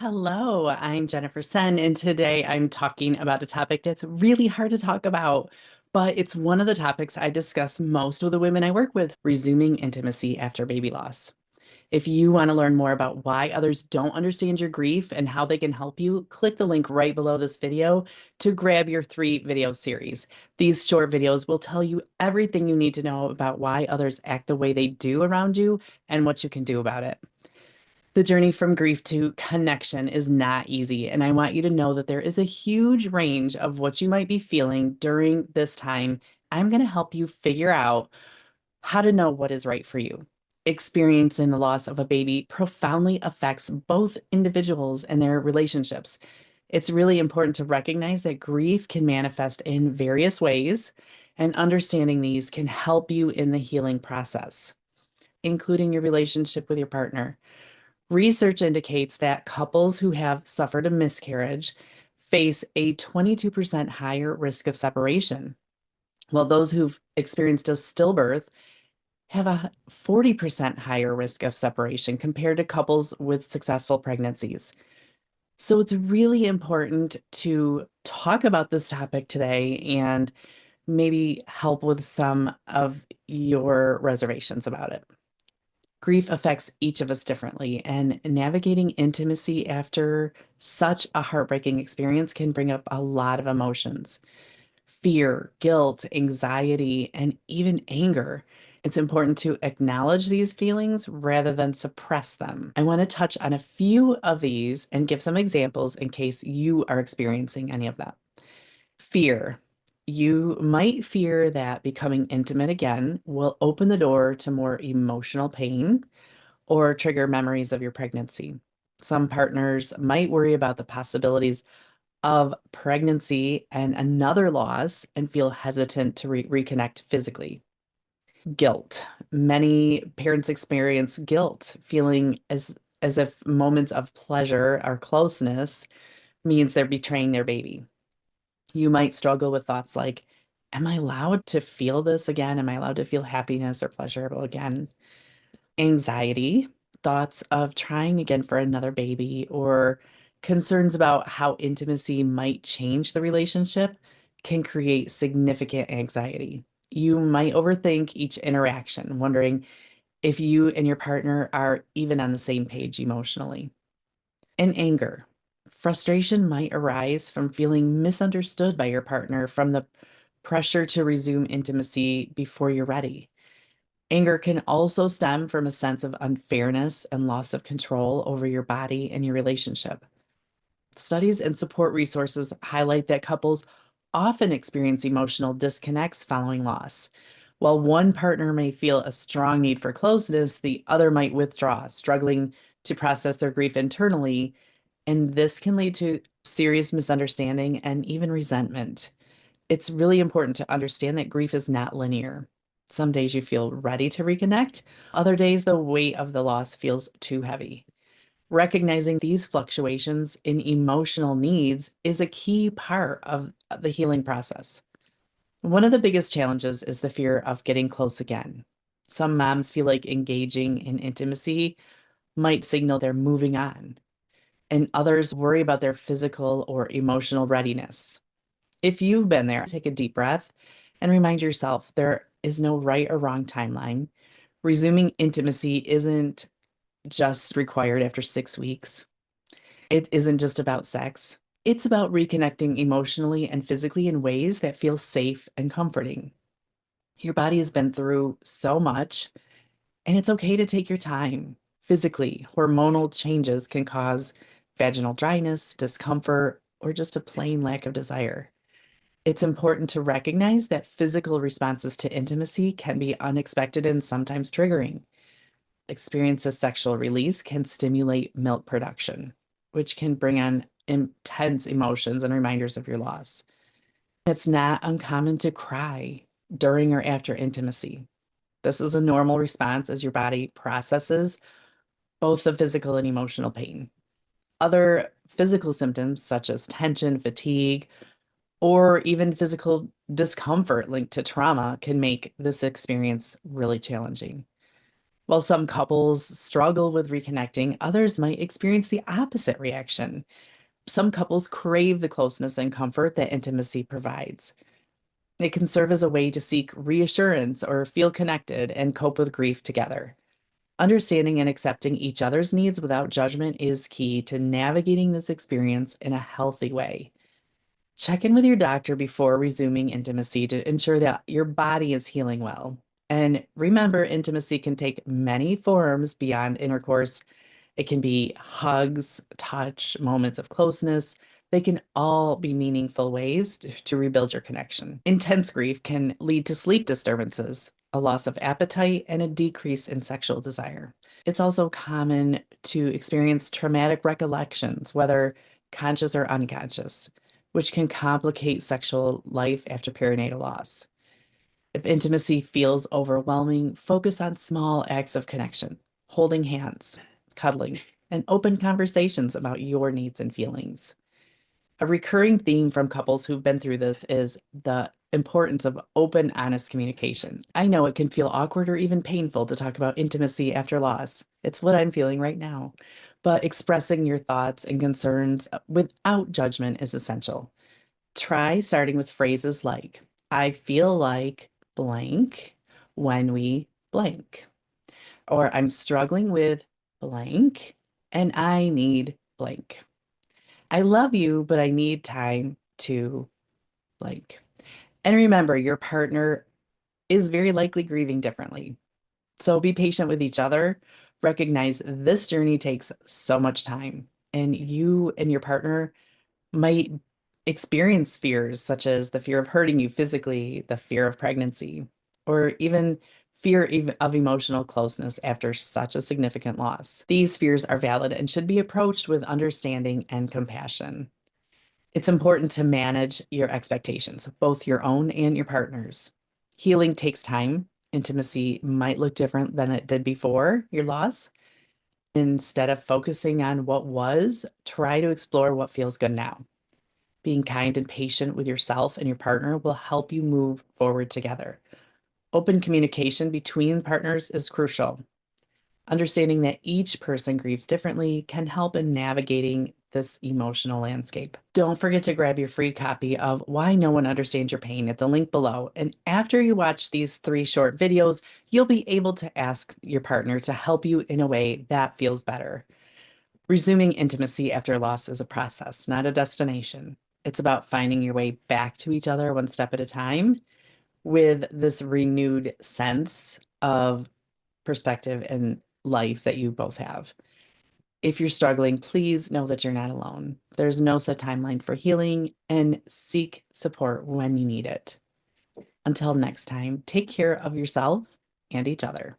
Hello, I'm Jennifer Senn, and today I'm talking about a topic that's really hard to talk about, but it's one of the topics I discuss most with the women I work with, resuming intimacy after baby loss. If you want to learn more about why others don't understand your grief and how they can help you, click the link right below this video to grab your 3 video series. These short videos will tell you everything you need to know about why others act the way they do around you and what you can do about it. The journey from grief to connection is not easy, and I want you to know that there is a huge range of what you might be feeling during this time. I'm going to help you figure out how to know what is right for you. Experiencing the loss of a baby profoundly affects both individuals and their relationships. It's really important to recognize that grief can manifest in various ways, and understanding these can help you in the healing process, including your relationship with your partner. Research indicates that couples who have suffered a miscarriage face a 22% higher risk of separation, while those who've experienced a stillbirth have a 40% higher risk of separation compared to couples with successful pregnancies. So it's really important to talk about this topic today and maybe help with some of your reservations about it. Grief affects each of us differently, and navigating intimacy after such a heartbreaking experience can bring up a lot of emotions: fear, guilt, anxiety, and even anger. It's important to acknowledge these feelings rather than suppress them. I want to touch on a few of these and give some examples in case you are experiencing any of that. Fear. You might fear that becoming intimate again will open the door to more emotional pain or trigger memories of your pregnancy. Some partners might worry about the possibilities of pregnancy and another loss and feel hesitant to reconnect physically. Guilt. Many parents experience guilt, feeling as if moments of pleasure or closeness means they're betraying their baby. You might struggle with thoughts like, am I allowed to feel this again? Am I allowed to feel happiness or pleasurable again? Anxiety, thoughts of trying again for another baby, or concerns about how intimacy might change the relationship can create significant anxiety. You might overthink each interaction, wondering if you and your partner are even on the same page emotionally. And anger. Frustration might arise from feeling misunderstood by your partner, from the pressure to resume intimacy before you're ready. Anger can also stem from a sense of unfairness and loss of control over your body and your relationship. Studies and support resources highlight that couples often experience emotional disconnects following loss. While one partner may feel a strong need for closeness, the other might withdraw, struggling to process their grief internally, and this can lead to serious misunderstanding and even resentment. It's really important to understand that grief is not linear. Some days you feel ready to reconnect, other days the weight of the loss feels too heavy. Recognizing these fluctuations in emotional needs is a key part of the healing process. One of the biggest challenges is the fear of getting close again. Some moms feel like engaging in intimacy might signal they're moving on, and others worry about their physical or emotional readiness. If you've been there, take a deep breath and remind yourself there is no right or wrong timeline. Resuming intimacy isn't just required after 6 weeks. It isn't just about sex. It's about reconnecting emotionally and physically in ways that feel safe and comforting. Your body has been through so much, and it's okay to take your time. Physically, hormonal changes can cause vaginal dryness, discomfort, or just a plain lack of desire. It's important to recognize that physical responses to intimacy can be unexpected and sometimes triggering. Experience of sexual release can stimulate milk production, which can bring on intense emotions and reminders of your loss. It's not uncommon to cry during or after intimacy. This is a normal response as your body processes both the physical and emotional pain. Other physical symptoms, such as tension, fatigue, or even physical discomfort linked to trauma, can make this experience really challenging. While some couples struggle with reconnecting, others might experience the opposite reaction. Some couples crave the closeness and comfort that intimacy provides. It can serve as a way to seek reassurance or feel connected and cope with grief together. Understanding and accepting each other's needs without judgment is key to navigating this experience in a healthy way. Check in with your doctor before resuming intimacy to ensure that your body is healing well. And remember, intimacy can take many forms beyond intercourse. It can be hugs, touch, moments of closeness. They can all be meaningful ways to rebuild your connection. Intense grief can lead to sleep disturbances, a loss of appetite, and a decrease in sexual desire. It's also common to experience traumatic recollections, whether conscious or unconscious, which can complicate sexual life after perinatal loss. If intimacy feels overwhelming, focus on small acts of connection, holding hands, cuddling, and open conversations about your needs and feelings. A recurring theme from couples who've been through this is the importance of open, honest communication. I know it can feel awkward or even painful to talk about intimacy after loss. It's what I'm feeling right now. But expressing your thoughts and concerns without judgment is essential. Try starting with phrases like, I feel like blank when we blank, or I'm struggling with blank and I need blank. I love you, but I need time to blank. And remember, your partner is very likely grieving differently. So be patient with each other. Recognize this journey takes so much time, and you and your partner might experience fears such as the fear of hurting you physically, the fear of pregnancy, or even fear of emotional closeness after such a significant loss. These fears are valid and should be approached with understanding and compassion. It's important to manage your expectations, both your own and your partner's. Healing takes time. Intimacy might look different than it did before your loss. Instead of focusing on what was, try to explore what feels good now. Being kind and patient with yourself and your partner will help you move forward together. Open communication between partners is crucial. Understanding that each person grieves differently can help in navigating this emotional landscape. Don't forget to grab your free copy of Why No One Understands Your Pain at the link below. And after you watch these 3 short videos, you'll be able to ask your partner to help you in a way that feels better. Resuming intimacy after loss is a process, not a destination. It's about finding your way back to each other one step at a time with this renewed sense of perspective and life that you both have. If you're struggling, please know that you're not alone. There's no set timeline for healing, and seek support when you need it. Until next time, take care of yourself and each other.